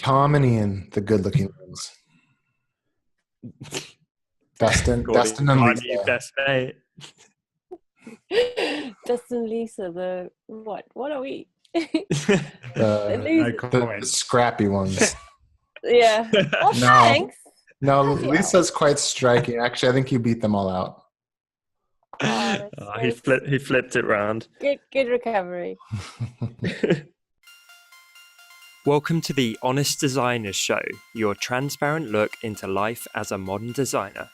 Tom and Ian, the good-looking ones. Dustin and Lisa. Best mate. Dustin, Lisa, the what? What are we? The scrappy ones. Yeah. Well, No. thanks. No, Lisa's quite striking. Actually, I think you beat them all out. He flipped it round. Good recovery. Welcome to the Honest Designers Show, your transparent look into life as a modern designer.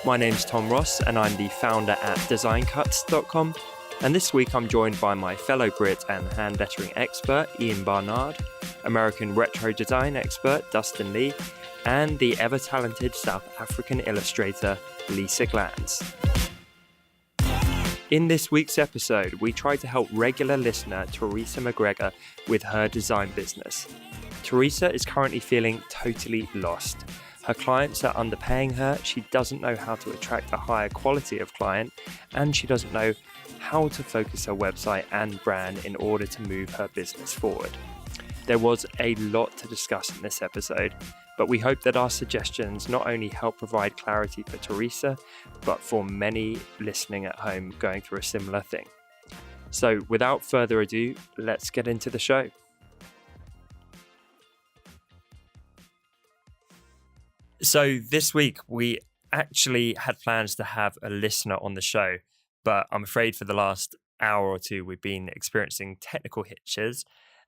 My name's Tom Ross, and I'm the founder at designcuts.com. And this week I'm joined by my fellow Brit and hand lettering expert, Ian Barnard, American retro design expert, Dustin Lee, and the ever-talented South African illustrator, Lisa Glanz. In this week's episode, we try to help regular listener Teresa McGregor with her design business. Teresa is currently feeling totally lost. Her clients are underpaying her, she doesn't know how to attract a higher quality of client, and she doesn't know how to focus her website and brand in order to move her business forward. There was a lot to discuss in this episode, but we hope that our suggestions not only help provide clarity for Teresa, but for many listening at home going through a similar thing. So without further ado, let's get into the show. So this week we actually had plans to have a listener on the show, but I'm afraid for the last hour or two we've been experiencing technical hitches.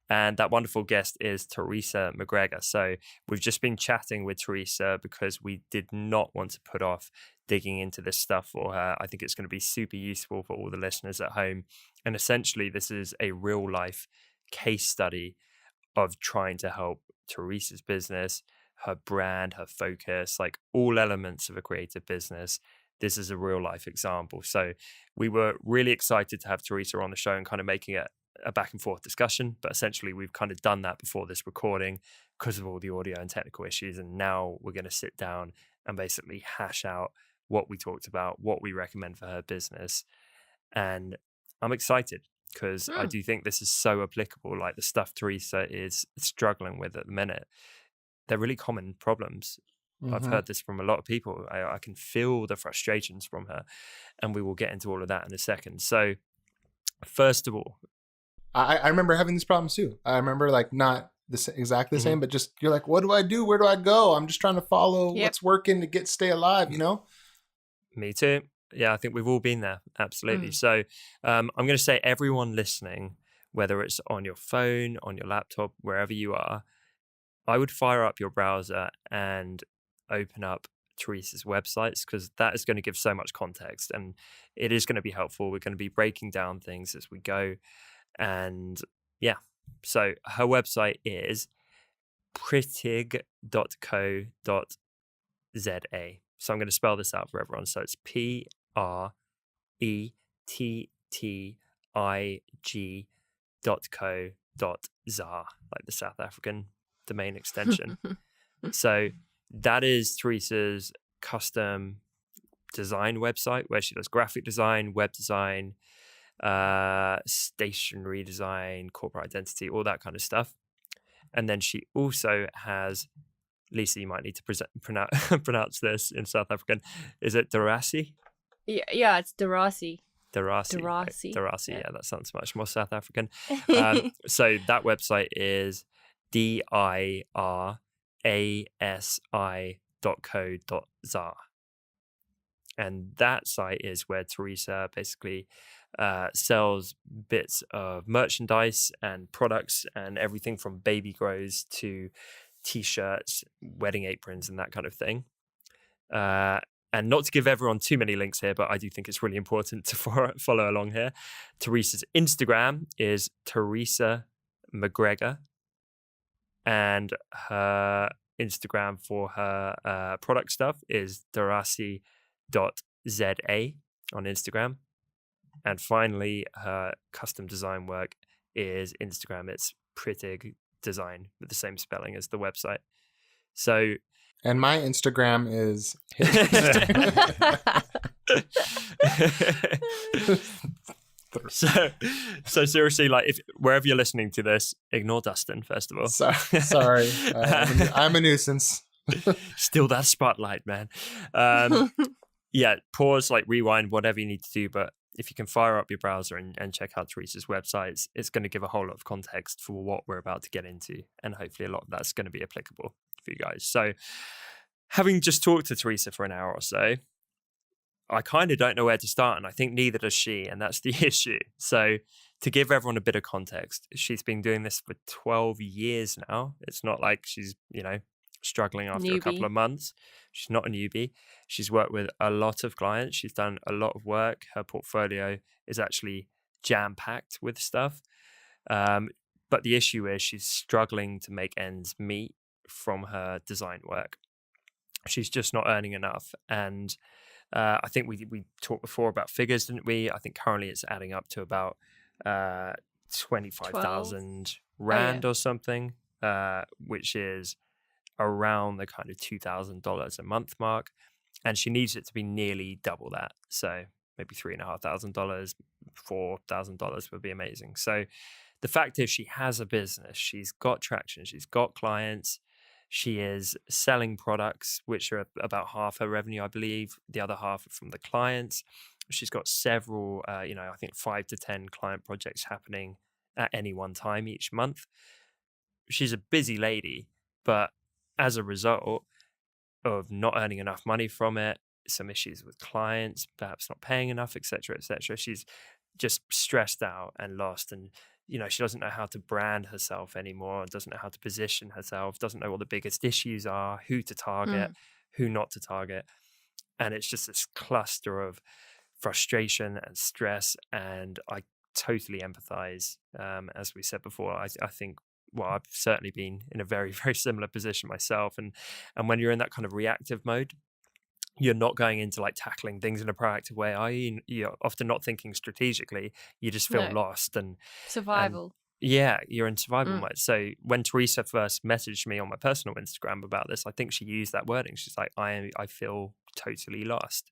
And that wonderful guest is Teresa McGregor. So we've just been chatting with Teresa because we did not want to put off digging into this stuff for her. I think it's going to be super useful for all the listeners at home. And essentially, this is a real life case study of trying to help Teresa's business, her brand, her focus, like all elements of a creative business. This is a real life example. So we were really excited to have Teresa on the show and kind of making it a back and forth discussion, but essentially we've kind of done that before this recording because of all the audio and technical issues, and now we're going to sit down and basically hash out what we talked about, what we recommend for her business. And I'm excited because I do think this is so applicable. Like the stuff Teresa is struggling with at the minute, they're really common problems. I've heard this from a lot of people. I can feel the frustrations from her, and we will get into all of that in a second. So first of all, I remember having these problems too. I remember like not exactly the same, but just you're like, what do I do? Where do I go? I'm just trying to follow what's working to stay alive, you know? Me too. Yeah, I think we've all been there. Absolutely. So I'm going to say everyone listening, whether it's on your phone, on your laptop, wherever you are, I would fire up your browser and open up Teresa's websites, because that is going to give so much context and it is going to be helpful. We're going to be breaking down things as we go. And yeah, so her website is pritig.co.za. So I'm going to spell this out for everyone. So it's pretig.co.za, like the South African domain extension. So that is Teresa's custom design website where she does graphic design, web design, stationery design, corporate identity, all that kind of stuff. And then she also has, Lisa, you might need to pronounce this in South African. Is it Darasi? Yeah, it's Darasi. Darasi, yeah, that sounds much more South African. So that website is dirasi.co.za. And that site is where Teresa basically sells bits of merchandise and products and everything from baby grows to t-shirts, wedding aprons, and that kind of thing. And not to give everyone too many links here, but I do think it's really important to follow along here. Teresa's Instagram is Teresa McGregor, and her Instagram for her product stuff is darasi.za on Instagram. And finally, her custom design work is Instagram. It's Pritig Design with the same spelling as the website. So, and my Instagram is So seriously, like if wherever you're listening to this, ignore Dustin first of all. Sorry, I'm a nuisance. Still that spotlight, man. Yeah, pause, like rewind, whatever you need to do. But if you can fire up your browser and check out Teresa's website, it's going to give a whole lot of context for what we're about to get into. And hopefully a lot of that's going to be applicable for you guys. So having just talked to Teresa for an hour or so, I kind of don't know where to start. And I think neither does she. And that's the issue. So to give everyone a bit of context, she's been doing this for 12 years now. It's not like she's, struggling after a couple of months. She's not a newbie. She's worked with a lot of clients. She's done a lot of work. Her portfolio is actually jam-packed with stuff. But the issue is she's struggling to make ends meet from her design work. She's just not earning enough. And I think we talked before about figures, didn't we? I think currently it's adding up to about 25,000 Rand or something, which is around the kind of $2,000 a month mark. And she needs it to be nearly double that. So maybe $3,500, $4,000 would be amazing. So the fact is she has a business, she's got traction, she's got clients, she is selling products, which are about half her revenue, I believe. The other half are from the clients. She's got several, I think 5 to 10 client projects happening at any one time each month. She's a busy lady, but as a result of not earning enough money from it, some issues with clients, perhaps not paying enough, etc., she's just stressed out and lost. And, she doesn't know how to brand herself anymore, doesn't know how to position herself, doesn't know what the biggest issues are, who to target, who not to target. And it's just this cluster of frustration and stress. And I totally empathize. As we said before, I think, I've certainly been in a very, very similar position myself. And when you're in that kind of reactive mode, you're not going into like tackling things in a proactive way, are you? You're often not thinking strategically. You just feel lost and survival. You're in survival mode. So when Teresa first messaged me on my personal Instagram about this, I think she used that wording. She's like, I feel totally lost.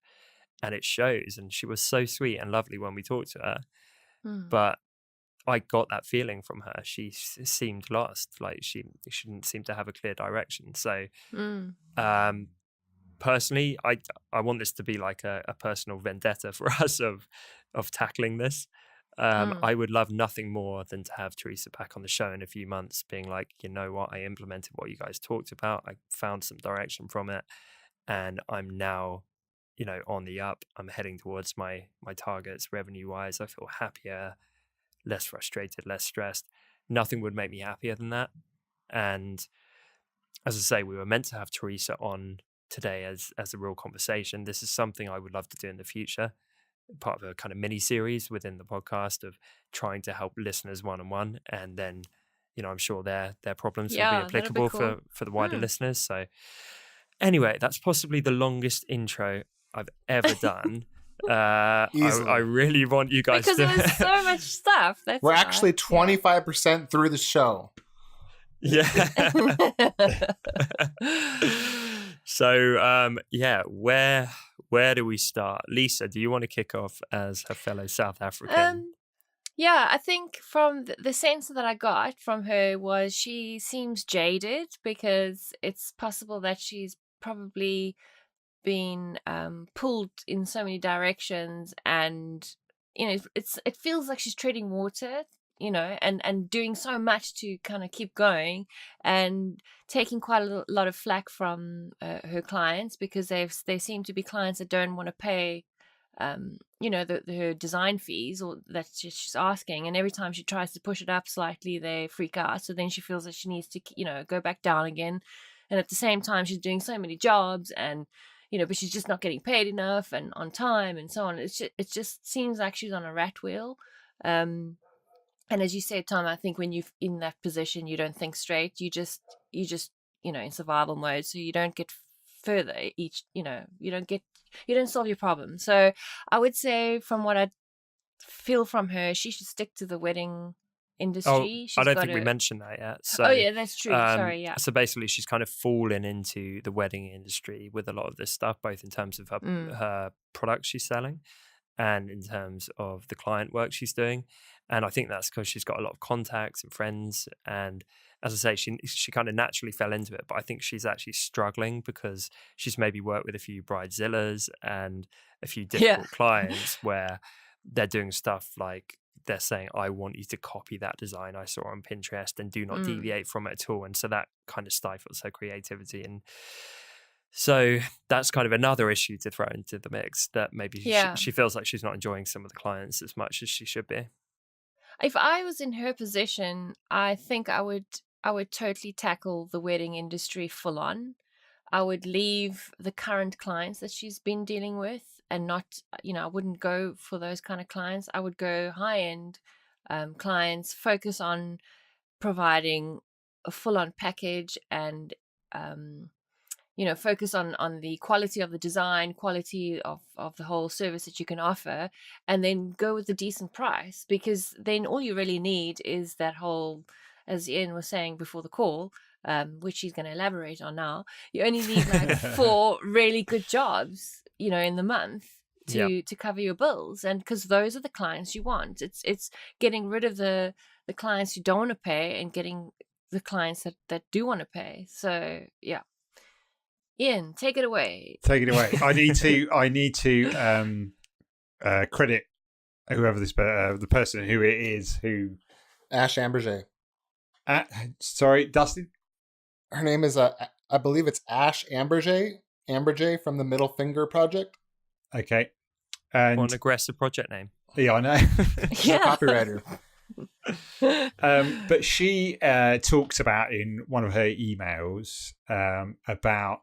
And it shows. And she was so sweet and lovely when we talked to her. But I got that feeling from her. She seemed lost. Like she didn't seem to have a clear direction. So personally, I want this to be like a personal vendetta for us of tackling this. I would love nothing more than to have Teresa back on the show in a few months being like, you know what, I implemented what you guys talked about. I found some direction from it. And I'm now, on the up. I'm heading towards my targets revenue-wise. I feel happier, less frustrated, less stressed. Nothing would make me happier than that. And as I say, we were meant to have Teresa on today as a real conversation. This is something I would love to do in the future, part of a kind of mini series within the podcast of trying to help listeners one-on-one. And then, I'm sure their problems will be applicable for the wider listeners. So anyway, that's possibly the longest intro I've ever done. I really want you guys because there's so much stuff. We're actually 25% through the show. Yeah. So where do we start? Lisa, do you want to kick off as a fellow South African? I think from the sense that I got from her was she seems jaded, because it's possible that she's probably been pulled in so many directions, and it feels like she's treading water, and doing so much to kind of keep going, and taking quite a lot of flack from her clients, because they seem to be clients that don't want to pay her design fees, or that she's asking, and every time she tries to push it up slightly they freak out. So then she feels that she needs to go back down again, and at the same time she's doing so many jobs, and but she's just not getting paid enough and on time and so on. It just seems like she's on a rat wheel. And as you said, Tom, I think when you're in that position, you don't think straight. You just in survival mode, so you don't get further. You don't solve your problem. So I would say, from what I feel from her, she should stick to the wedding industry. I don't think we mentioned that yet. So, that's true. Sorry, yeah. So basically, she's kind of fallen into the wedding industry with a lot of this stuff, both in terms of her products she's selling, and in terms of the client work she's doing. And I think that's because she's got a lot of contacts and friends. And as I say, she kind of naturally fell into it. But I think she's actually struggling because she's maybe worked with a few bridezillas and a few difficult clients where they're doing stuff like they're saying, I want you to copy that design I saw on Pinterest and do not deviate from it at all. And so that kind of stifles her creativity. And so that's kind of another issue to throw into the mix, that maybe she feels like she's not enjoying some of the clients as much as she should be. If I was in her position, I think I would totally tackle the wedding industry full on. I would leave the current clients that she's been dealing with and not, I wouldn't go for those kind of clients. I would go high-end clients, focus on providing a full-on package and focus on the quality of the design, quality of the whole service that you can offer, and then go with a decent price, because then all you really need is that whole, as Ian was saying before the call, which he's going to elaborate on now, you only need like 4 really good jobs, in the month to cover your bills. And because those are the clients you want. It's getting rid of the clients who don't want to pay and getting the clients that do want to pay. So, yeah. Ian, take it away. I need to credit whoever the person who it is who. Ash Amberjay. Sorry, Dustin. Her name is I believe it's Ash Amberjay from the Middle Finger Project. Okay, and what an aggressive project name. Yeah, I know. Yeah, copywriter. But she talks about in one of her emails about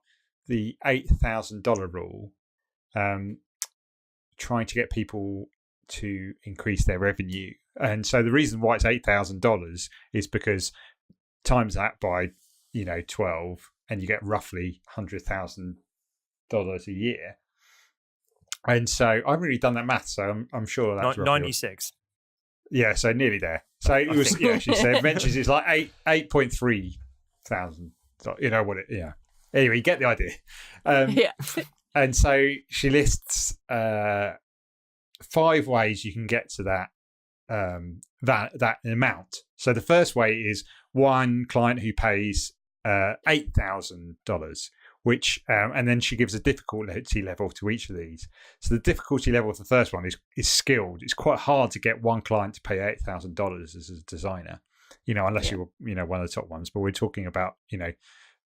the $8,000 rule, trying to get people to increase their revenue. And so the reason why it's $8,000 is because times that by 12, and you get roughly $100,000 a year. And so I haven't really done that math, so I'm sure that's 96. Yeah, so nearly there. So it was, she said, mentions it's like 8.3 thousand. Anyway, you get the idea. And so she lists 5 ways you can get to that amount. So the first way is one client who pays $8,000, which and then she gives a difficulty level to each of these. So the difficulty level of the first one is skilled. It's quite hard to get one client to pay $8,000 as a designer, unless you're one of the top ones. But we're talking about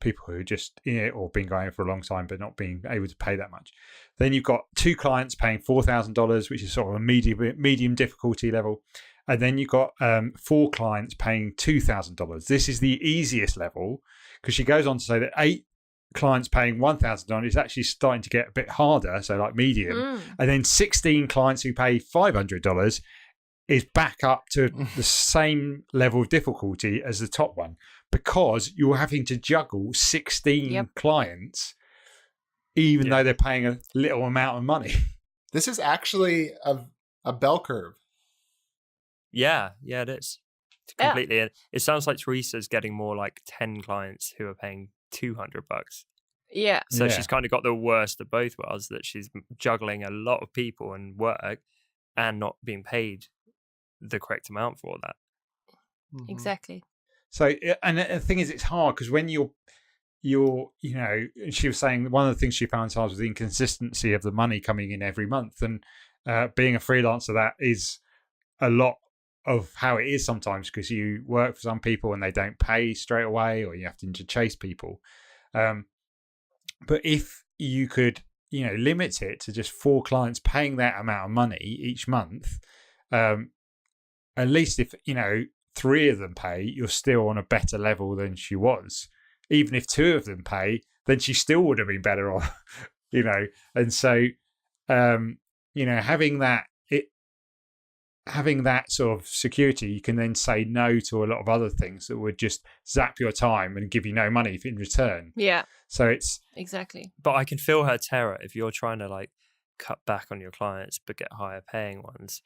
people who are just in it or been going for a long time but not being able to pay that much. Then you've got 2 clients paying $4,000, which is sort of a medium difficulty level. And then you've got 4 clients paying $2,000. This is the easiest level, because she goes on to say that 8 clients paying $1,000 is actually starting to get a bit harder, so like medium. And then 16 clients who pay $500 is back up to the same level of difficulty as the top one, because you're having to juggle 16 clients, even though they're paying a little amount of money. This is actually a bell curve. Yeah, it is. Completely. And it sounds like Teresa's getting more like 10 clients who are paying $200. Yeah. So she's kind of got the worst of both worlds, that she's juggling a lot of people and work and not being paid the correct amount for that. Exactly. So, and the thing is, it's hard because when you're, she was saying one of the things she found hard was the inconsistency of the money coming in every month. And being a freelancer, that is a lot of how it is sometimes, because you work for some people and they don't pay straight away, or you have to chase people. But if you could, limit it to just 4 clients paying that amount of money each month, at least if, 3 of them pay, you're still on a better level than she was. Even if 2 of them pay, then she still would have been better off, And so, having that sort of security, you can then say no to a lot of other things that would just zap your time and give you no money in return. Yeah. So it's exactly. But I can feel her terror if you're trying to like cut back on your clients but get higher paying ones,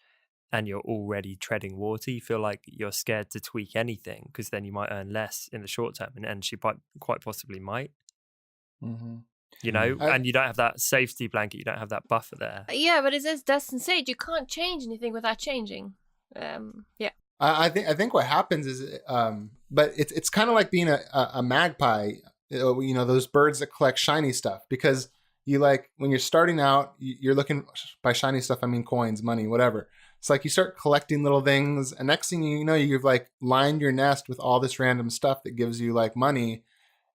and you're already treading water. You feel like you're scared to tweak anything, because then you might earn less in the short term, and she quite possibly might. Mm-hmm. You know, and you don't have that safety blanket. You don't have that buffer there. Yeah, but as Dustin said, you can't change anything without changing. Yeah. I think what happens is, but it's kind of like being a magpie. You know, those birds that collect shiny stuff, because you like when you're starting out, you're looking, by shiny stuff I mean coins, money, whatever. It's like you start collecting little things, and next thing you know, you've like lined your nest with all this random stuff that gives you like money,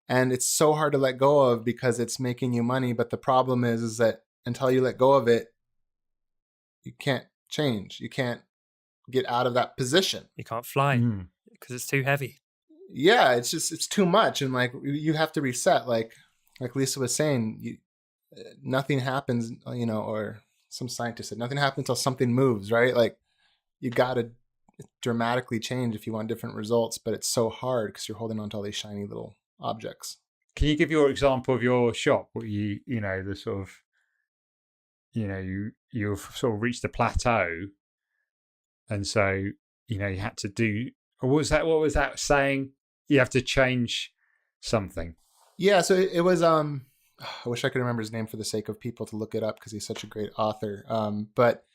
and it's so hard to let go of because it's making you money. But the problem is that until you let go of it, you can't change. You can't get out of that position. You can't fly because it's too heavy. Yeah, it's too much, and like you have to reset. Like Lisa was saying, nothing happens, you know, or some scientist said nothing happens until something moves, right? Like you got to dramatically change if you want different results, but it's so hard because you're holding on to all these shiny little objects. Can you give your example of your shop? What you know, the sort of, you know, you've sort of reached a plateau, and so you know you had to do. What was that saying? You have to change something. Yeah, so it was I wish I could remember his name for the sake of people to look it up because he's such a great author. But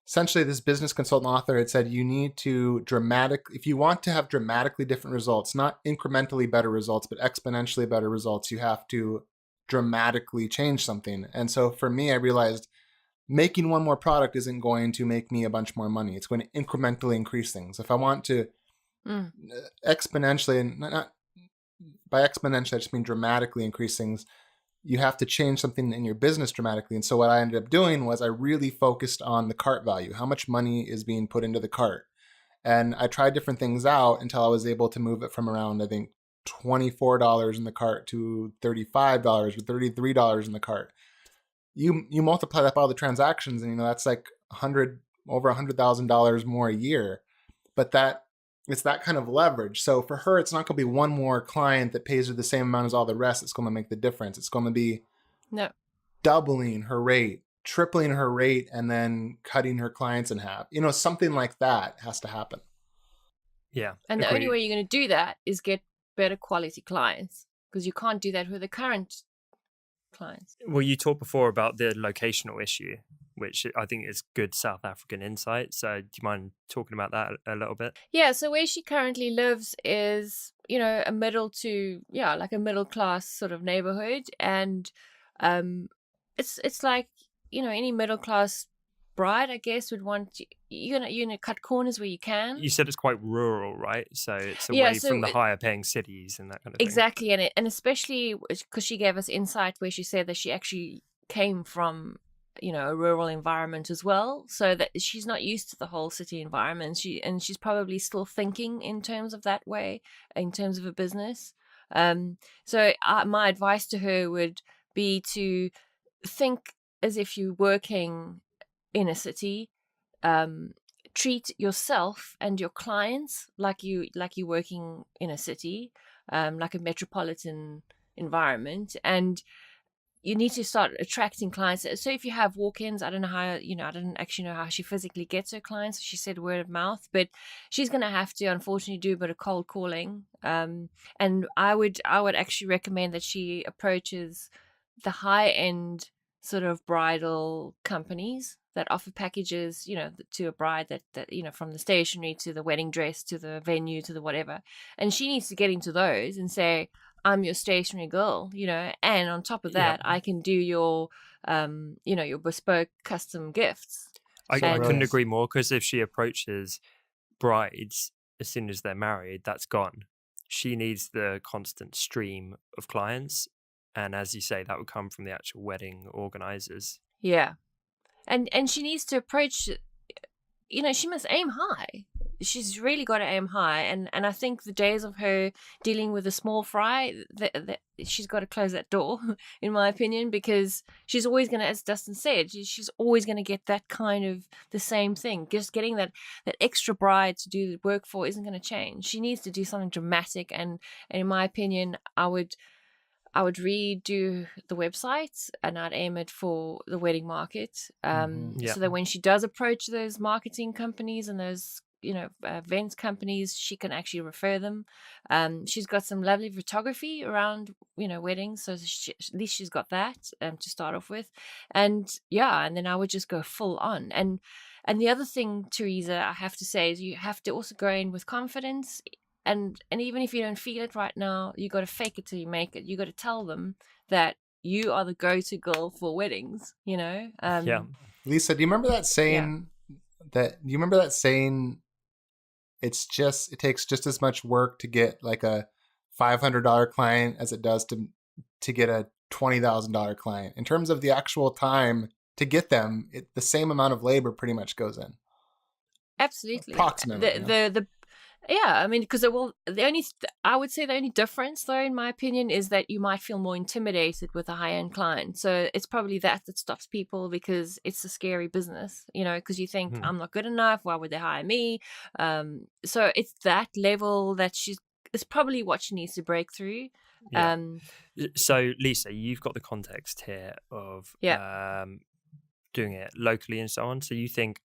essentially, this business consultant author had said you need to if you want to have dramatically different results, not incrementally better results, but exponentially better results, you have to dramatically change something. And so for me, I realized making one more product isn't going to make me a bunch more money. It's going to incrementally increase things. If I want to exponentially, and not by exponentially, I just mean dramatically increase things, you have to change something in your business dramatically. And so what I ended up doing was I really focused on the cart value. How much money is being put into the cart? And I tried different things out until I was able to move it from around, I think, $24 in the cart to $35 or $33 in the cart. You multiply that by all the transactions, and you know that's like over $100,000 more a year. But it's that kind of leverage. So for her, it's not going to be one more client that pays her the same amount as all the rest that's going to make the difference. It's going to be doubling her rate, tripling her rate, and then cutting her clients in half. You know, something like that has to happen. Yeah. And the only way you're going to do that is get better quality clients, because you can't do that with the current clients. Well, you talked before about the locational issue, which I think is good South African insight. So do you mind talking about that a little bit? Yeah, so where she currently lives is, you know, a middle class sort of neighborhood. And it's like, you know, any middle class bride, I guess, would want you're gonna cut corners where you can. You said it's quite rural, right? So it's away from the higher paying cities and that kind of thing. Exactly, and especially because she gave us insight where she said that she actually came from, you know, a rural environment as well, so that she's not used to the whole city environment. She's probably still thinking in terms of that way, in terms of a business. So my advice to her would be to think as if you're working in a city. Treat yourself and your clients like you're working in a city, like a metropolitan environment, and you need to start attracting clients. So if you have walk-ins, I don't know how, you know, I don't actually know how she physically gets her clients. She said word of mouth, but she's going to have to, unfortunately, do a bit of cold calling. And I would actually recommend that she approaches the high-end sort of bridal companies that offer packages, you know, to a bride that, you know, from the stationery to the wedding dress to the venue to the whatever. And she needs to get into those and say, I'm your stationery girl, you know, and on top of that, I can do your, you know, your bespoke custom gifts. I couldn't agree more, because if she approaches brides as soon as they're married, that's gone. She needs the constant stream of clients. And as you say, that would come from the actual wedding organizers. Yeah. And she needs to approach, you know, she must aim high. She's really got to aim high. And I think the days of her dealing with a small fry, she's got to close that door, in my opinion, because she's always going to, as Dustin said, she's always going to get that kind of the same thing. Just getting that extra bride to do the work for isn't going to change. She needs to do something dramatic. And in my opinion, I would redo the website, and I'd aim it for the wedding market, so that when she does approach those marketing companies and those events companies, she can actually refer them. She's got some lovely photography around, weddings. So at least she's got that to start off with. And then I would just go full on. And the other thing, Teresa, I have to say is you have to also go in with confidence. And even if you don't feel it right now, you got to fake it till you make it. You got to tell them that you are the go-to girl for weddings, Yeah. Lisa, do you remember that saying it takes just as much work to get like a $500 client as it does to get a $20,000 client? In terms of the actual time to get them, the same amount of labor pretty much goes in. Absolutely. Approximately. Because I would say the only difference, though, in my opinion, is that you might feel more intimidated with a high-end client. So it's probably that stops people, because it's a scary business, because you think, I'm not good enough. Why would they hire me? So it's that level that it's probably what she needs to break through. Yeah. So Lisa, you've got the context here of doing it locally and so on. So you think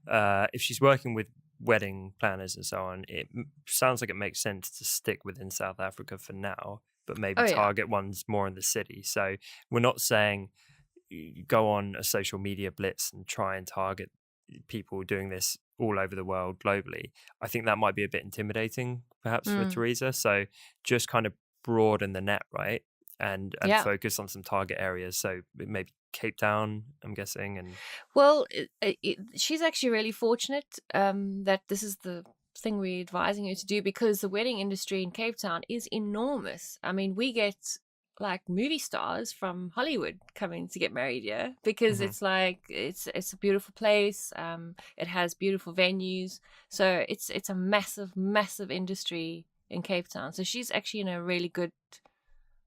if she's working with wedding planners and so on, it sounds like it makes sense to stick within South Africa for now, but maybe target ones more in the city. So we're not saying go on a social media blitz and try and target people doing this all over the world globally. I think that might be a bit intimidating perhaps for Teresa. So just kind of broaden the net, right? And focus on some target areas. So maybe Cape Town, I'm guessing. And well, she's actually really fortunate that this is the thing we're advising her to do, because the wedding industry in Cape Town is enormous. I mean, we get like movie stars from Hollywood coming to get married here, because it's like it's a beautiful place. It has beautiful venues, so it's a massive industry in Cape Town. So she's actually in a really good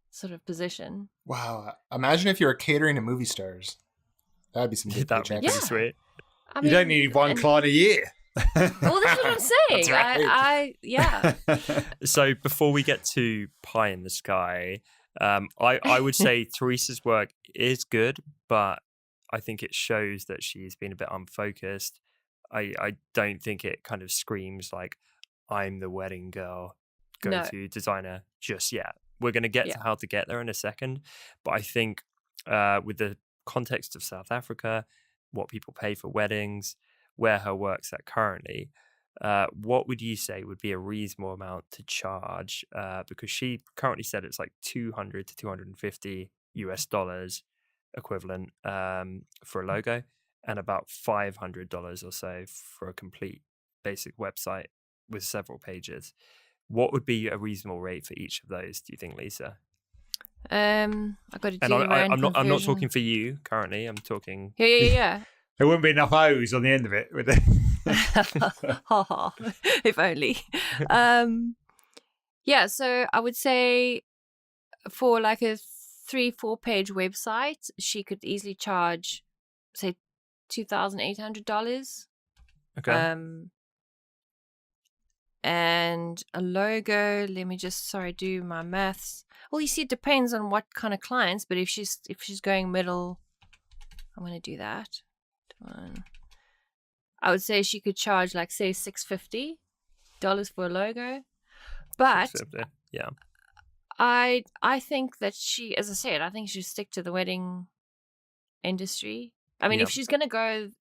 sort of position. Wow. Imagine if you were catering to movie stars. That'd be some good that'd be pretty sweet. I mean, you don't need one client a year. Well, that's what I'm saying. That's right. So before we get to pie in the sky, I would say Teresa's work is good, but I think it shows that she's been a bit unfocused. I don't think it kind of screams like, I'm the wedding girl, go-to designer just yet. We're going to get to how to get there in a second. But I think with the context of South Africa, what people pay for weddings, where her work's at currently, what would you say would be a reasonable amount to charge? Because she currently said it's like $200 to $250 equivalent for a logo, and about $500 or so for a complete basic website with several pages. What would be a reasonable rate for each of those, do you think, Lisa? I got to do I'm not talking for you currently. I'm talking. Yeah. There wouldn't be enough O's on the end of it, would there? If only. So I would say for like a 3-4 page website, she could easily charge, say, $2,800. Okay. And a logo, let me just do my maths. Well, you see, it depends on what kind of clients, but if she's going middle, I'm going to do that. I would say she could charge like, say, $650 for a logo. But yeah, I think that she, as I said, I think she should stick to the wedding industry. I mean, if she's going to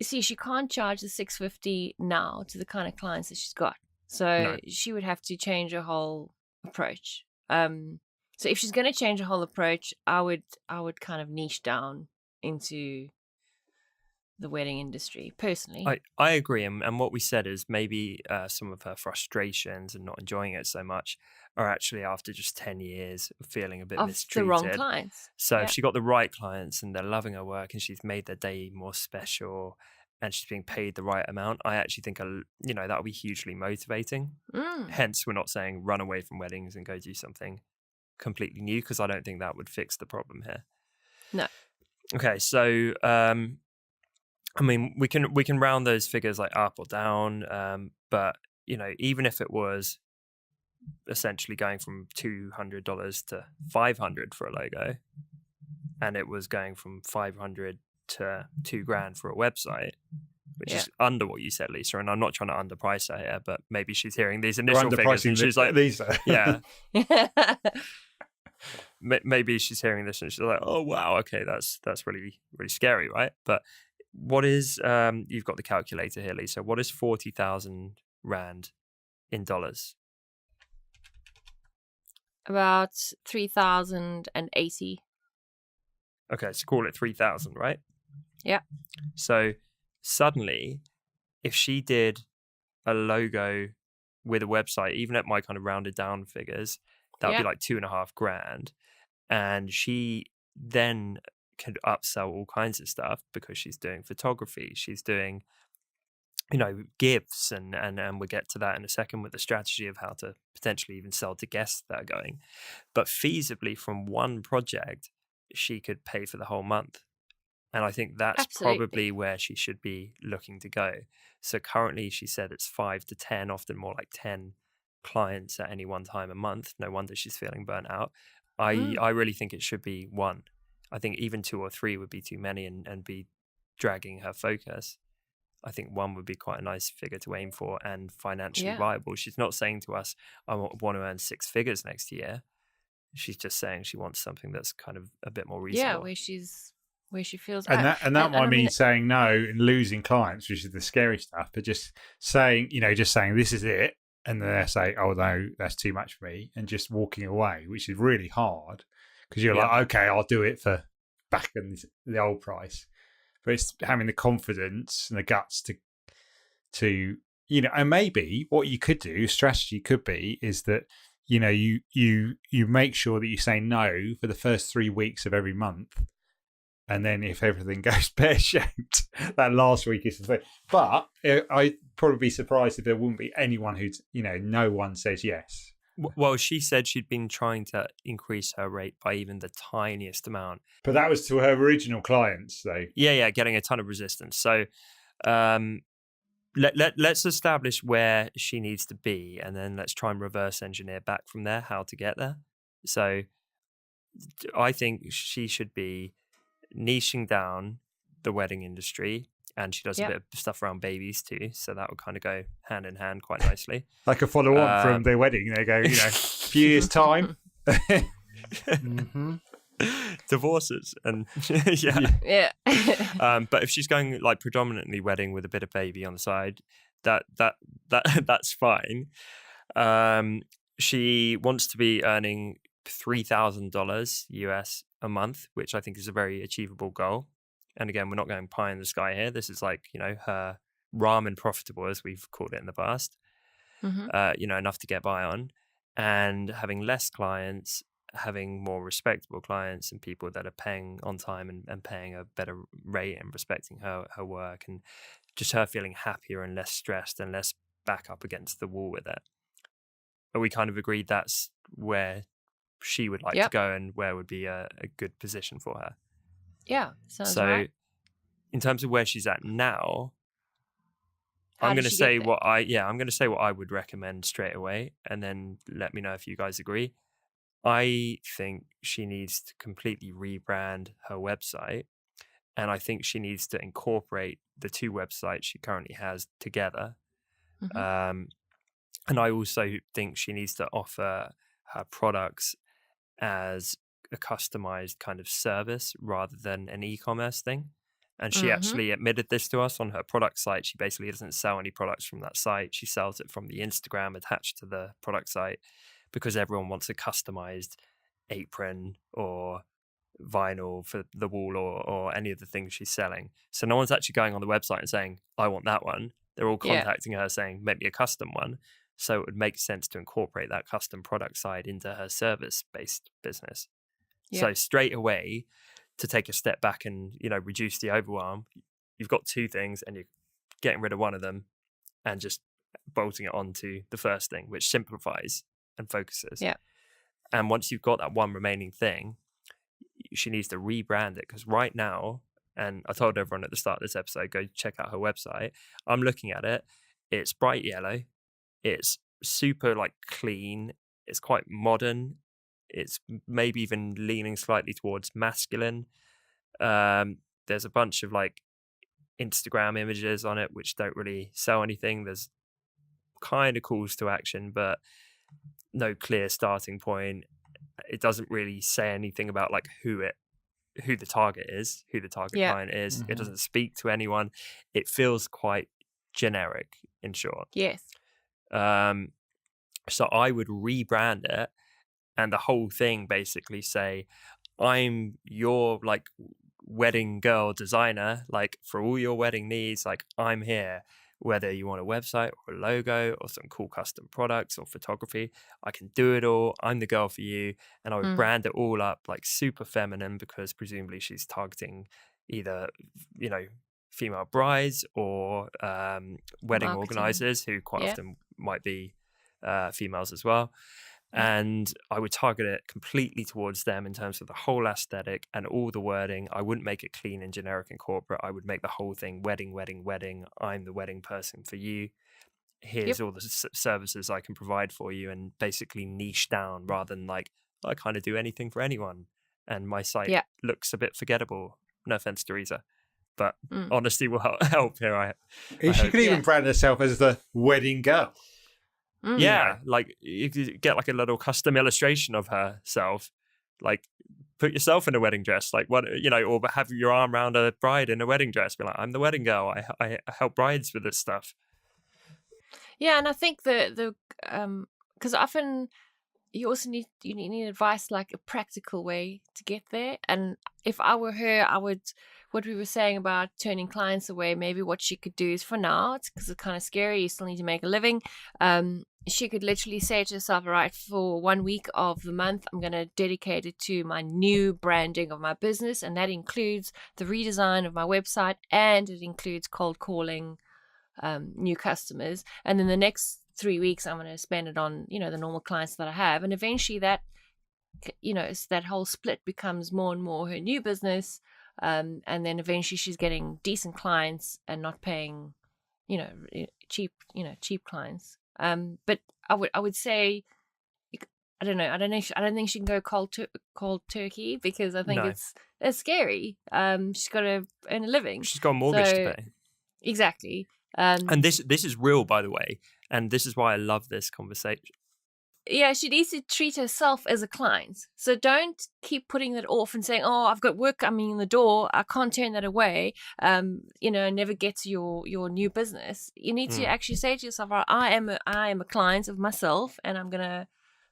see, she can't charge the $650 now to the kind of clients that she's got. So she would have to change her whole approach. So if she's going to change her whole approach, I would kind of niche down into the wedding industry personally. I agree. And what we said is maybe some of her frustrations and not enjoying it so much are actually after just 10 years of feeling a bit mistreated. The wrong clients. So if she got the right clients and they're loving her work and she's made their day more special and she's being paid the right amount, I actually think, that would be hugely motivating. Hence, we're not saying run away from weddings and go do something completely new, because I don't think that would fix the problem here. No. Okay, so I mean, we can round those figures like up or down, but even if it was essentially going from $200 to $500 for a logo, and it was going from $500 to $2,000 for a website, which Yeah. is under what you said, Lisa. And I'm not trying to underprice her here, but maybe she's hearing these We're initial figures and underpricing she's like, these. yeah, maybe she's hearing this and she's like, oh wow, okay, that's really really scary, right? But what is you've got the calculator here, Lisa. What is 40,000 rand in dollars? About 3,080. Okay, so call it 3,000, right? Yeah. So suddenly, if she did a logo with a website, even at my kind of rounded down figures, that would Yeah. be like 2.5 grand. And she then could upsell all kinds of stuff because she's doing photography, she's doing, gifts, and we'll get to that in a second with the strategy of how to potentially even sell to guests that are going. But feasibly, from one project, she could pay for the whole month. And I think that's Absolutely. probably where she should be looking to go. So currently, she said it's 5 to 10, often more like 10 clients at any one time a month. No wonder she's feeling burnt out. I really think it should be 1. I think even 2 or 3 would be too many and be dragging her focus. I think 1 would be quite a nice figure to aim for and financially Yeah. viable. She's not saying to us, I want to earn 6 figures next year. She's just saying she wants something that's kind of a bit more Yeah, reasonable. where she feels And right. that might I mean mean, saying no and losing clients, which is the scary stuff. But just saying, this is it, and then they say, "Oh no, that's too much for me," and just walking away, which is really hard because you're Yeah. like, "Okay, I'll do it for back in the old price." But it's having the confidence and the guts to and maybe what you could do, strategy could be, is that you make sure that you say no for the first 3 weeks of every month. And then if everything goes pear-shaped, that last week is the thing. But I'd probably be surprised if there wouldn't be anyone who's, no one says yes. Well, she said she'd been trying to increase her rate by even the tiniest amount. But that was to her original clients, though. Yeah, getting a ton of resistance. So let's establish where she needs to be, and then let's try and reverse engineer back from there how to get there. So I think she should be niching down the wedding industry, and she does a bit of stuff around babies too, so that would kind of go hand in hand quite nicely. Like a follow-on from their wedding. They go, a few years' time. Mm-hmm. Divorces and yeah. yeah. But if she's going like predominantly wedding with a bit of baby on the side, that's fine. She wants to be earning $3,000 US a month, which I think is a very achievable goal. And again, we're not going pie in the sky here. This is like, her ramen profitable, as we've called it in the past, enough to get by on, and having less clients, having more respectable clients and people that are paying on time and paying a better rate and respecting her work, and just her feeling happier and less stressed and less back up against the wall with it. But we kind of agreed that's where she would like to go and where would be a good position for her. Yeah. Sounds So right. in terms of where she's at now, How I'm did going to she say get there? I'm going to say what I would recommend straight away, and then let me know if you guys agree. I think she needs to completely rebrand her website, and I think she needs to incorporate the 2 websites she currently has together. Mhm. And I also think she needs to offer her products as a customized kind of service rather than an e-commerce thing. And she actually admitted this to us on her product site. She basically doesn't sell any products from that site. She sells it from the Instagram attached to the product site, because everyone wants a customized apron or vinyl for the wall or any of the things she's selling. So no one's actually going on the website and saying, I want that one. They're all Yeah. contacting her saying, make me a custom one. So it would make sense to incorporate that custom product side into her service-based business. Yeah. So straight away, to take a step back and, reduce the overwhelm, you've got 2 things and you're getting rid of one of them and just bolting it onto the first thing, which simplifies and focuses. Yeah. And once you've got that one remaining thing, she needs to rebrand it, because right now, and I told everyone at the start of this episode, go check out her website. I'm looking at it. It's bright yellow. It's super clean. It's quite modern. It's maybe even leaning slightly towards masculine. There's a bunch of Instagram images on it, which don't really sell anything. There's kind of calls to action, but no clear starting point. It doesn't really say anything about like who the target is, who the target Yeah. client is. Mhm. It doesn't speak to anyone. It feels quite generic, in short. Yes. So I would rebrand it, and the whole thing basically say, I'm your like wedding girl designer, like for all your wedding needs, like I'm here. Whether you want a website or a logo or some cool custom products or photography, I can do it all. I'm the girl for you. And I would Mm. brand it all up like super feminine, because presumably she's targeting either, you know, female brides or wedding Marketing. organizers, who quite Yeah. often might be females as well. Yeah. And I would target it completely towards them in terms of the whole aesthetic and all the wording. I wouldn't make it clean and generic and corporate. I would make the whole thing wedding, wedding, wedding. I'm the wedding person for you. Here's all the services I can provide for you, and basically niche down rather than like, I kind of do anything for anyone. And my site Yeah. looks a bit forgettable. No offense, Teresa, but Mm. honesty will help here. She hope. could even Yeah. brand herself as the wedding girl. Mm. Yeah, like if you get like a little custom illustration of herself, like put yourself in a wedding dress, like what, you know, or have your arm around a bride in a wedding dress. Be like, I'm the wedding girl. I help brides with this stuff. Yeah, and I think the because often you also need advice, like a practical way to get there. And if I were her, I would, what we were saying about turning clients away, maybe what she could do is, for now, because it's kind of scary, you still need to make a living. She could literally say to herself, all right, for 1 week of the month, I'm going to dedicate it to my new branding of my business. And that includes the redesign of my website, and it includes cold calling new customers. And then the next 3 weeks, I'm going to spend it on, you know, the normal clients that I have. And eventually that, you know, that whole split becomes more and more her new business. And then eventually she's getting decent clients and not paying, you know, cheap clients. But I would say, I don't know. I don't think she can go cold turkey, because I think No. it's scary. She's got to earn a living. She's got a mortgage So- to pay. Exactly. And this is real, by the way. And this is why I love this conversation. Yeah, she needs to treat herself as a client. So don't keep putting that off and saying, "Oh, I've got work coming in the door. I can't turn that away." You know, never get to your new business. You need to actually say to yourself, "Right, I am a client of myself, and I'm gonna,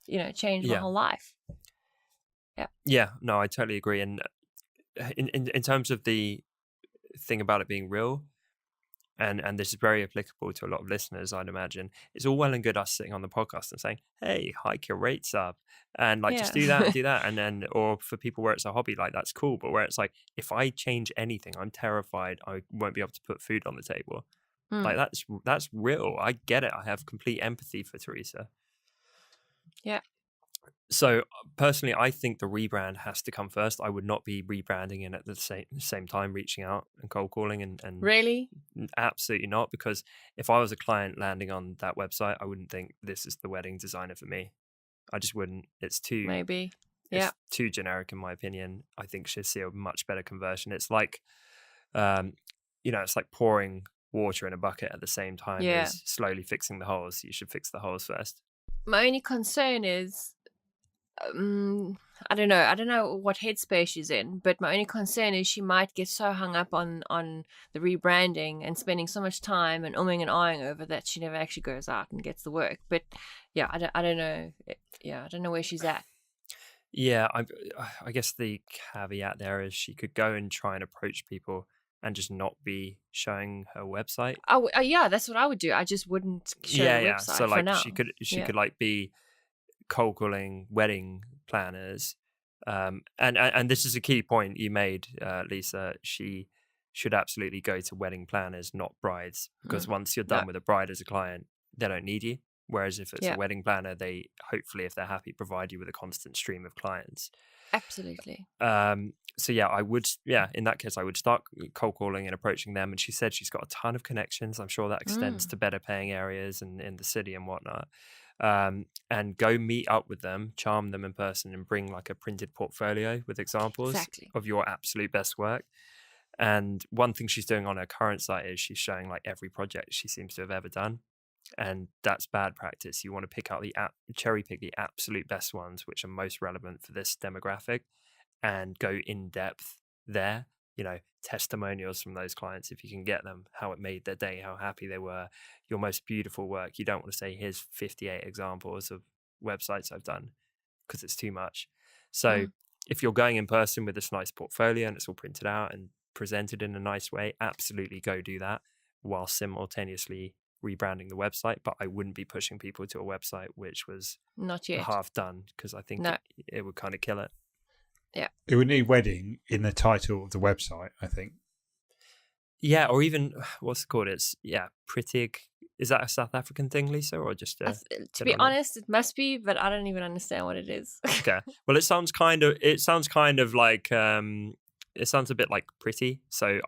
you know, change my Yeah. whole life." Yeah, no, I totally agree. And in terms of the thing about it being real, and this is very applicable to a lot of listeners, I'd imagine, it's all well and good us sitting on the podcast and saying, hey, hike your rates up, and like just Yeah. do that and do that. And then, or for people where it's a hobby, like that's cool. But where it's like, if I change anything, I'm terrified I won't be able to put food on the table. Mm. Like that's real. I get it. I have complete empathy for Teresa. Yeah. So personally, I think the rebrand has to come first. I would not be rebranding in at the same time, reaching out and cold calling and Really? absolutely not. Because if I was a client landing on that website, I wouldn't think this is the wedding designer for me. I just wouldn't. It's too Maybe. it's Yeah. too generic in my opinion. I think she'll see a much better conversion. It's like, it's like pouring water in a bucket at the same time Yeah. as slowly fixing the holes. You should fix the holes first. My only concern is, I don't know what headspace she's in, but my only concern is she might get so hung up on the rebranding and spending so much time and umming and ahhing over that she never actually goes out and gets the work. But yeah, I don't know. Yeah, I don't know where she's at. Yeah, I guess the caveat there is she could go and try and approach people and just not be showing her website. Yeah, that's what I would do. I just wouldn't show the website So for like now. she could like be cold calling wedding planners, and this is a key point you made, Lisa. She should absolutely go to wedding planners, not brides, because once you're done with a bride as a client, they don't need you. Whereas if it's a wedding planner, they hopefully, if they're happy, provide you with a constant stream of clients. Absolutely. So yeah, I would. Yeah, in that case, I would start cold calling and approaching them. And she said she's got a ton of connections. I'm sure that extends to better paying areas and in the city and whatnot. And go meet up with them, charm them in person, and bring like a printed portfolio with examples Exactly. of your absolute best work. And one thing she's doing on her current site is she's showing like every project she seems to have ever done. And that's bad practice. You want to pick out cherry pick the absolute best ones, which are most relevant for this demographic, and go in depth there. Testimonials from those clients, if you can get them, how it made their day, how happy they were, your most beautiful work. You don't want to say, here's 58 examples of websites I've done, because it's too much. So if you're going in person with this nice portfolio and it's all printed out and presented in a nice way, absolutely go do that while simultaneously rebranding the website. But I wouldn't be pushing people to a website which was Not yet. half done, because I think it would kind of kill it. It would need wedding in the title of the website, I think. Yeah, or even what's it called? It's Prettig. Is that a South African thing, Lisa, or just to be honest, it must be, but I don't even understand what it is. Okay. Well, it sounds kind of like it sounds a bit like pretty. So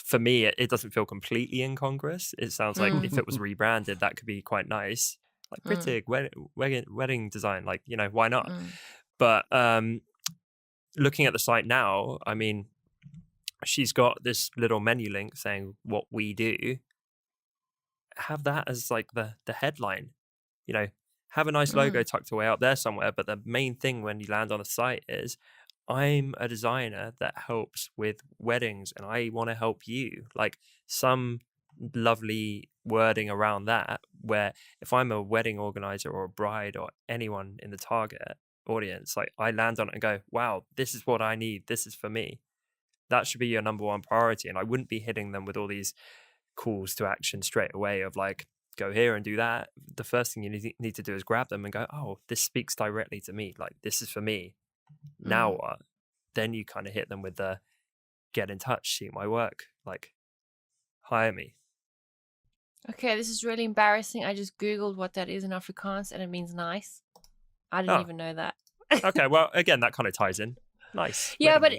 for me, it doesn't feel completely incongruous. It sounds like if it was rebranded, that could be quite nice, like Prettig wedding design. Like, why not? But looking at the site now, I mean, she's got this little menu link saying what we do. Have that as like the headline, have a nice logo tucked away out there somewhere. But the main thing when you land on a site is, I'm a designer that helps with weddings and I want to help you. Like some lovely wording around that, where if I'm a wedding organizer or a bride or anyone in the target audience, like I land on it and go, wow, this is what I need. This is for me. That should be your number one priority. And I wouldn't be hitting them with all these calls to action straight away of like, go here and do that. The first thing you need to do is grab them and go, oh, this speaks directly to me. Like, this is for me. Now what? Then you kind of hit them with the get in touch, see my work, like hire me. Okay, this is really embarrassing. I just Googled what that is in Afrikaans and it means nice. I didn't even know that. Okay, well, again, that kind of ties in. Nice. Yeah, but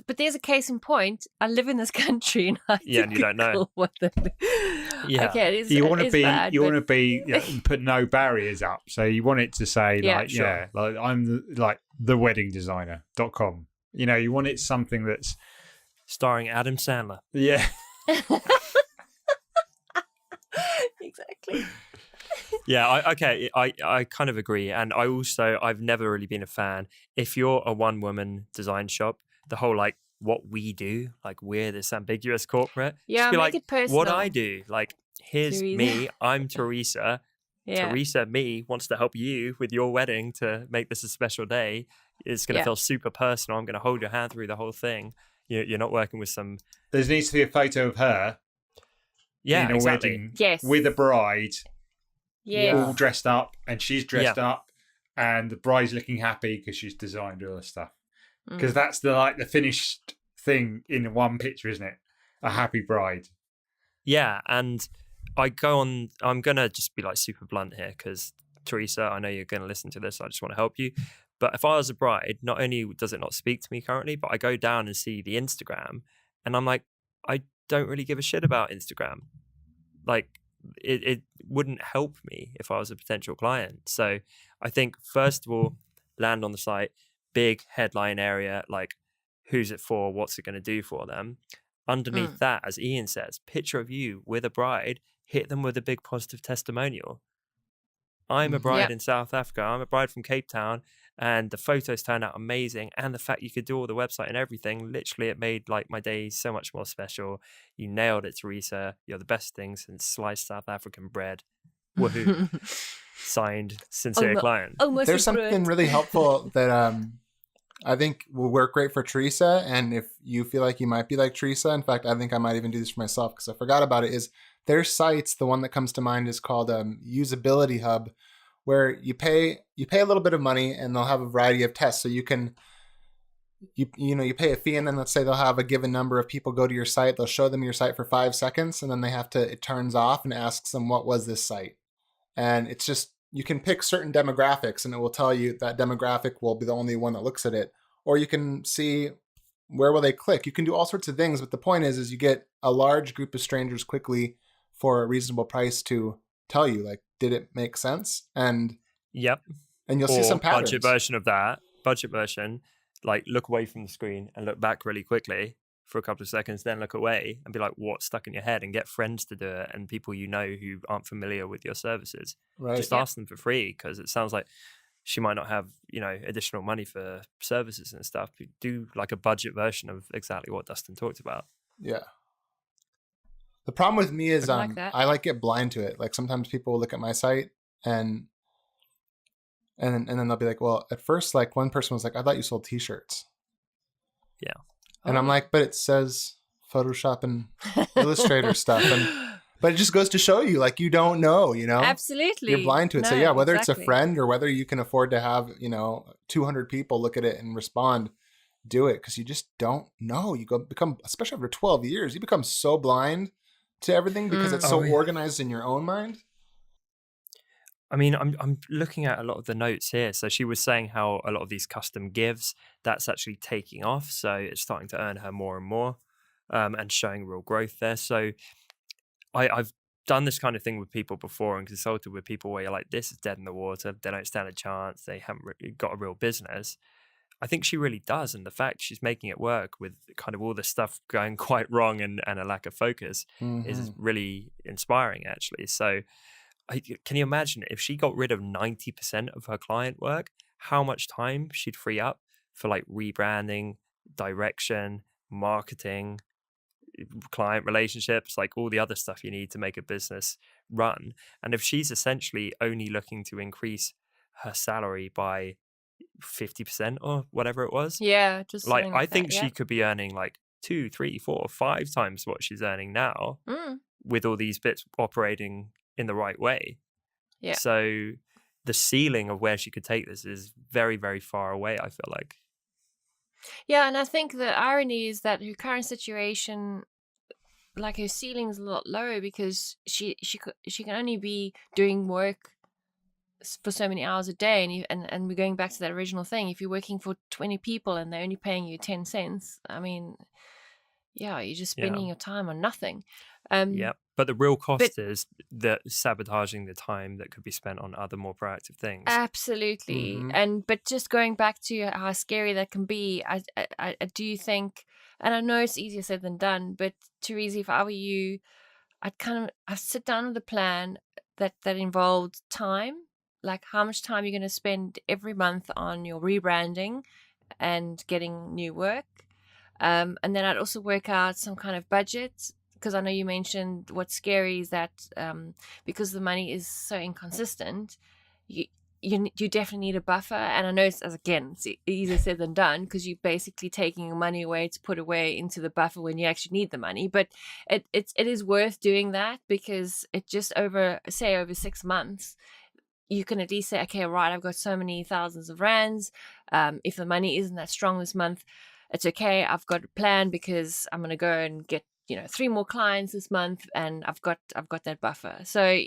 but there's a case in point. I live in this country and and you don't know what that is. Yeah. Okay, it is, you want to be bad, you want to be put no barriers up. So you want it to say like I'm the wedding designer.com. You want it something that's starring Adam Sandler. Yeah. Exactly. Yeah, I kind of agree. And I've never really been a fan. If you're a one-woman design shop, the whole like what we do, like we're this ambiguous corporate. Yeah, just be make like, it personal. what I do, like here's Teresa. me, I'm Teresa. Yeah. Teresa, me, wants to help you with your wedding to make this a special day. It's going to feel super personal. I'm going to hold your hand through the whole thing. You're not working with some... There needs to be a photo of her in a wedding with a bride. Yeah. All dressed up, and she's dressed up, and the bride's looking happy because she's designed all the stuff. Because that's the finished thing in one picture, isn't it? A happy bride. Yeah, and I'm gonna just be like super blunt here because Teresa, I know you're gonna listen to this. I just want to help you. But if I was a bride, not only does it not speak to me currently, but I go down and see the Instagram, and I'm like, I don't really give a shit about Instagram. Like, it wouldn't help me if I was a potential client. So I think, first of all, land on the site, big headline area, like who's it for, what's it going to do for them. Underneath that, as Ian says, picture of you with a bride, hit them with a big positive testimonial. I'm a bride in South Africa. I'm a bride from Cape Town, and the photos turned out amazing. And the fact you could do all the website and everything, literally, it made like my day so much more special. You nailed it, Teresa. You're the best thing since sliced South African bread. Woohoo! Signed, sincere client. There's something really helpful that I think will work great for Teresa. And if you feel like you might be like Teresa, in fact, I think I might even do this for myself because I forgot about it, is their sites. The one that comes to mind is called Usability Hub, where you pay a little bit of money and they'll have a variety of tests. So you can, you pay a fee, and then let's say they'll have a given number of people go to your site. They'll show them your site for 5 seconds, and then it turns off and asks them, what was this site? And it's just, you can pick certain demographics and it will tell you that demographic will be the only one that looks at it. Or you can see where will they click. You can do all sorts of things, but the point is you get a large group of strangers quickly for a reasonable price to tell you, like, did it make sense? And and you'll see some patterns. Budget version, like look away from the screen and look back really quickly for a couple of seconds, then look away and be like, what's stuck in your head, and get friends to do it and people you know who aren't familiar with your services. Right. Just ask them for free, because it sounds like she might not have, additional money for services and stuff. Do like a budget version of exactly what Dustin talked about. Yeah. The problem with me is I like that. I like get blind to it. Like sometimes people will look at my site and then they'll be like, well, at first, like one person was like, I thought you sold t-shirts. Yeah. And I'm like, but it says Photoshop and Illustrator stuff. But it just goes to show you, like, you don't know, Absolutely. You're blind to it. So No, yeah, whether it's exactly. a friend or whether you can afford to have, 200 people look at it and respond, do it. Because you just don't know. You become, especially after 12 years, you become so blind to everything because it's so organized in your own mind. I mean, I'm looking at a lot of the notes here. So she was saying how a lot of these custom gives, that's actually taking off. So it's starting to earn her more and more, and showing real growth there. So I've done this kind of thing with people before and consulted with people where you're like, this is dead in the water. They don't stand a chance. They haven't really got a real business. I think she really does. And the fact she's making it work with kind of all this stuff going quite wrong and a lack of focus is really inspiring, actually. So can you imagine if she got rid of 90% of her client work, how much time she'd free up for like rebranding, direction, marketing, client relationships, like all the other stuff you need to make a business run. And if she's essentially only looking to increase her salary by 50% or whatever it was, Yeah, just like something I like think that, she could be earning like 2, 3, 4, 5 times what she's earning now with all these bits operating in the right way. Yeah. So the ceiling of where she could take this is very, very far away, I feel like. Yeah, and I think the irony is that her current situation, like her ceiling's a lot lower because she can only be doing work for so many hours a day, and we're going back to that original thing. If you're working for 20 people and they're only paying you 10 cents, I mean, yeah, you're just spending your time on nothing. Yeah, but the real cost is that sabotaging the time that could be spent on other more proactive things. Absolutely. But just going back to how scary that can be, I do think, and I know it's easier said than done, but Teresa, if I were you, I'd sit down with a plan that involved time, like how much time you're going to spend every month on your rebranding and getting new work. And then I'd also work out some kind of budget, because I know you mentioned what's scary is that because the money is so inconsistent, you definitely need a buffer. And I know it's easier said than done, because you're basically taking your money away to put away into the buffer when you actually need the money. But it is worth doing that, because it just over 6 months, you can at least say, okay, right, I've got so many thousands of rands. If the money isn't that strong this month, it's okay. I've got a plan, because I'm going to go and get 3 more clients this month, and I've got that buffer. So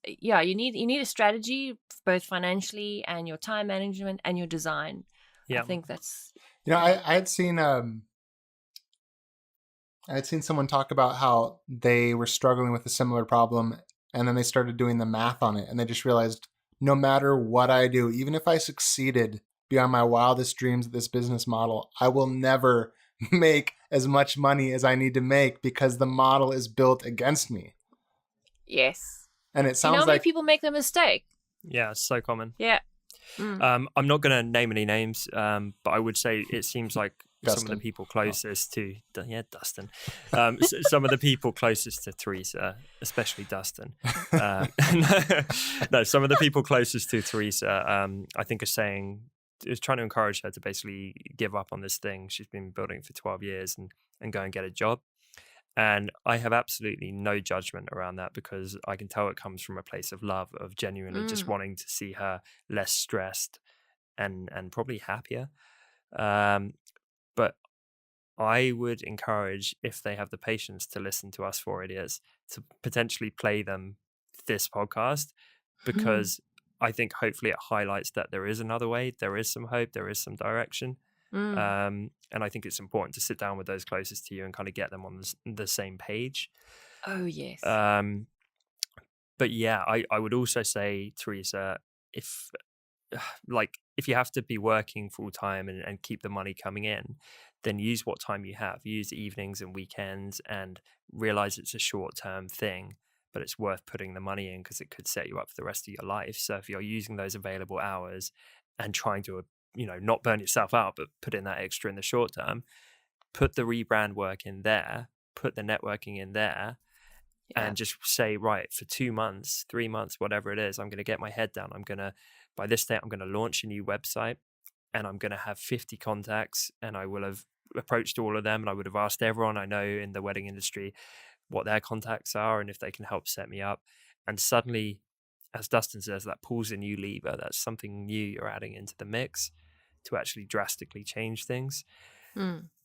yeah, you need a strategy, both financially and your time management and your design. I think that's I had seen someone talk about how they were struggling with a similar problem, and then they started doing the math on it, and they just realized, no matter what I do, even if I succeeded beyond my wildest dreams of this business model, I will never make as much money as I need to make, because the model is built against me. Yes. And it sounds how many people make the mistake? Yeah, it's so common. Yeah. I'm not going to name any names, but I would say it seems like Dustin. some of the people closest to Dustin, some of the people closest to Teresa, especially Dustin. No, some of the people closest to Teresa, I think, is trying to encourage her to basically give up on this thing she's been building for 12 years and go and get a job. And I have absolutely no judgment around that, because I can tell it comes from a place of love, of genuinely just wanting to see her less stressed and probably happier. But I would encourage, if they have the patience to listen to us 4 idiots, to potentially play them this podcast, because I think hopefully it highlights that there is another way, there is some hope, there is some direction. And I think it's important to sit down with those closest to you and kind of get them on the same page. Oh, yes. But yeah, I would also say, Teresa, if like if you have to be working full time and keep the money coming in, then use what time you have. Use evenings and weekends and realize it's a short term thing, but it's worth putting the money in because it could set you up for the rest of your life. So if you're using those available hours and trying to, not burn yourself out, but put in that extra in the short term, put the rebrand work in there, put the networking in there, and just say, right, for 2 months, 3 months, whatever it is, I'm going to get my head down. By this date, I'm going to launch a new website and I'm going to have 50 contacts, and I will have approached all of them, and I would have asked everyone I know in the wedding industry what their contacts are and if they can help set me up. And suddenly, as Dustin says, that pulls a new lever. That's something new you're adding into the mix to actually drastically change things.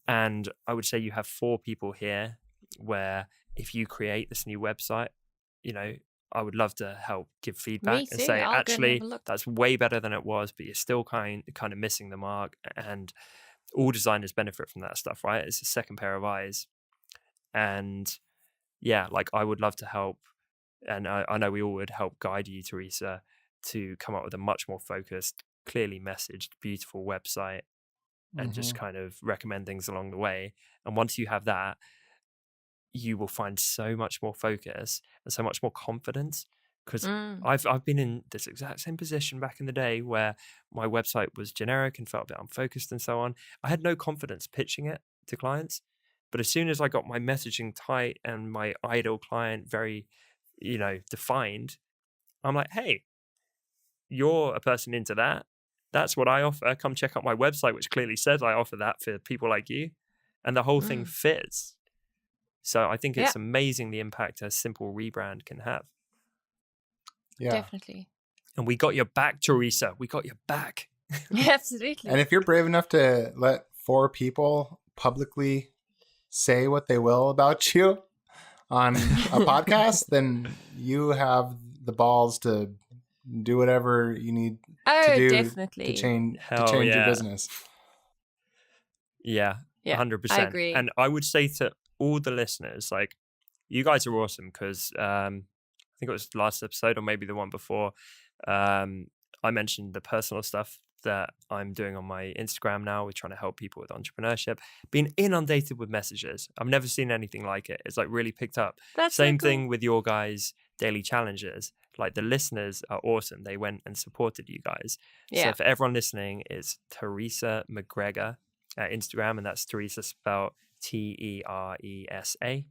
And I would say you have 4 people here where if you create this new website, I would love to help give feedback and say, I'll go and actually, have a look. that's way better than it was, but you're still kind of missing the mark. And all designers benefit from that stuff, right? It's a second pair of eyes. And yeah, like I would love to help. And I know we all would help guide you, Teresa, to come up with a much more focused, clearly messaged, beautiful website and just kind of recommend things along the way. And once you have that, you will find so much more focus and so much more confidence, because I've been in this exact same position back in the day where my website was generic and felt a bit unfocused and so on. I had no confidence pitching it to clients, but as soon as I got my messaging tight and my ideal client very, defined, I'm like, hey, you're a person into that. That's what I offer. Come check out my website, which clearly says I offer that for people like you. And the whole thing fits. So I think it's amazing the impact a simple rebrand can have. Yeah. Definitely. And we got your back, Teresa. We got your back. Absolutely. And if you're brave enough to let 4 people publicly say what they will about you on a podcast, then you have the balls to do whatever you need to do definitely. to change Hell your business. Yeah, 100%. I agree. And I would say to all the listeners, like, you guys are awesome because I think it was the last episode or maybe the one before, I mentioned the personal stuff that I'm doing on my Instagram now. We're trying to help people with entrepreneurship. Been inundated with messages. I've never seen anything like it. It's like really picked up. That's Same so cool. thing with your guys' daily challenges. Like the listeners are awesome. They went and supported you guys. So for everyone listening, it's Teresa McGregor at Instagram, and that's Teresa spelled Teresa,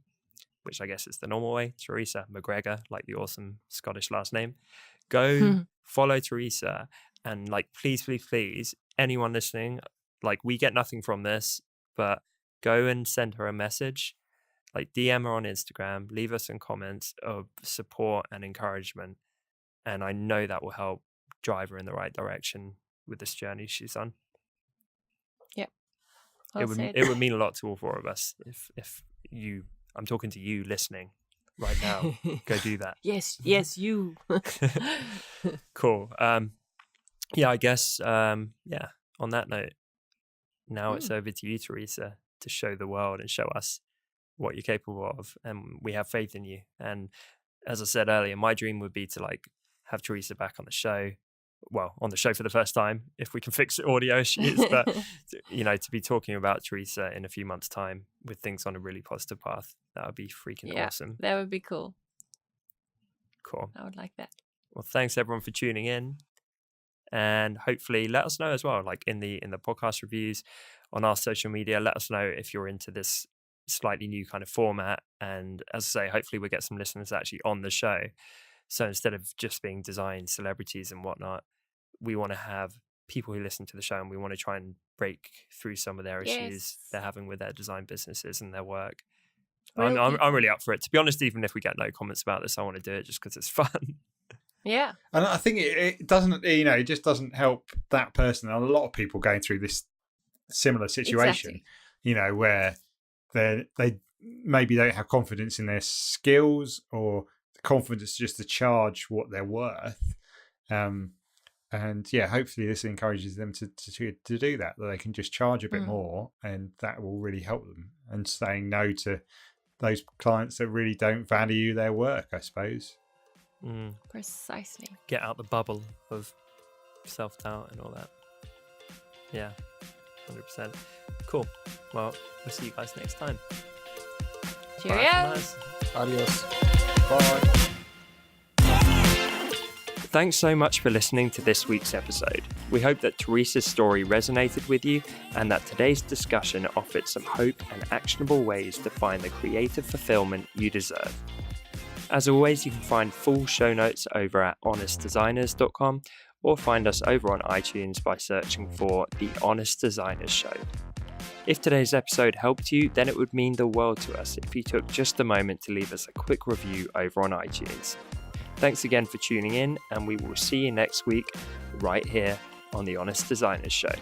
which I guess is the normal way. Teresa McGregor, like the awesome Scottish last name. Go follow Teresa, and like, please, anyone listening, like, we get nothing from this, but go and send her a message, like DM her on Instagram, leave us some comments of support and encouragement. And I know that will help drive her in the right direction with this journey she's on. Yep. It would mean a lot to all 4 of us if you, I'm talking to you listening right now, go do that. Yes, you. Cool. Yeah, I guess, on that note, now it's over to you, Teresa, to show the world and show us what you're capable of. And we have faith in you. And as I said earlier, my dream would be to like have Teresa back on the show. Well, on the show for the first time, if we can fix audio issues, but to be talking about Teresa in a few months' time with things on a really positive path, that would be freaking awesome. That would be cool. Cool. I would like that. Well, thanks everyone for tuning in, and hopefully let us know as well, like in the podcast reviews on our social media. Let us know if you're into this slightly new kind of format, and as I say, hopefully we'll get some listeners actually on the show. So instead of just being design celebrities and whatnot, we want to have people who listen to the show, and we want to try and break through some of their issues they're having with their design businesses and their work. I'm really up for it. To be honest, even if we get no comments about this, I want to do it just because it's fun. Yeah. And I think it doesn't, it just doesn't help that person. And a lot of people going through this similar situation, where they maybe don't have confidence in their skills or confidence just to charge what they're worth. And yeah, hopefully this encourages them to do that they can just charge a bit more, and that will really help them. And saying no to those clients that really don't value their work, I suppose. Precisely. Get out the bubble of self-doubt and all that. Yeah, 100%. Cool. Well, we'll see you guys next time. Bye Cheerio. from us. Adios. Bye. Thanks so much for listening to this week's episode. We hope that Teresa's story resonated with you and that today's discussion offered some hope and actionable ways to find the creative fulfillment you deserve. As always, you can find full show notes over at honestdesigners.com or find us over on iTunes by searching for The Honest Designers Show. If today's episode helped you, then it would mean the world to us if you took just a moment to leave us a quick review over on iTunes. Thanks again for tuning in, and we will see you next week right here on The Honest Designers Show.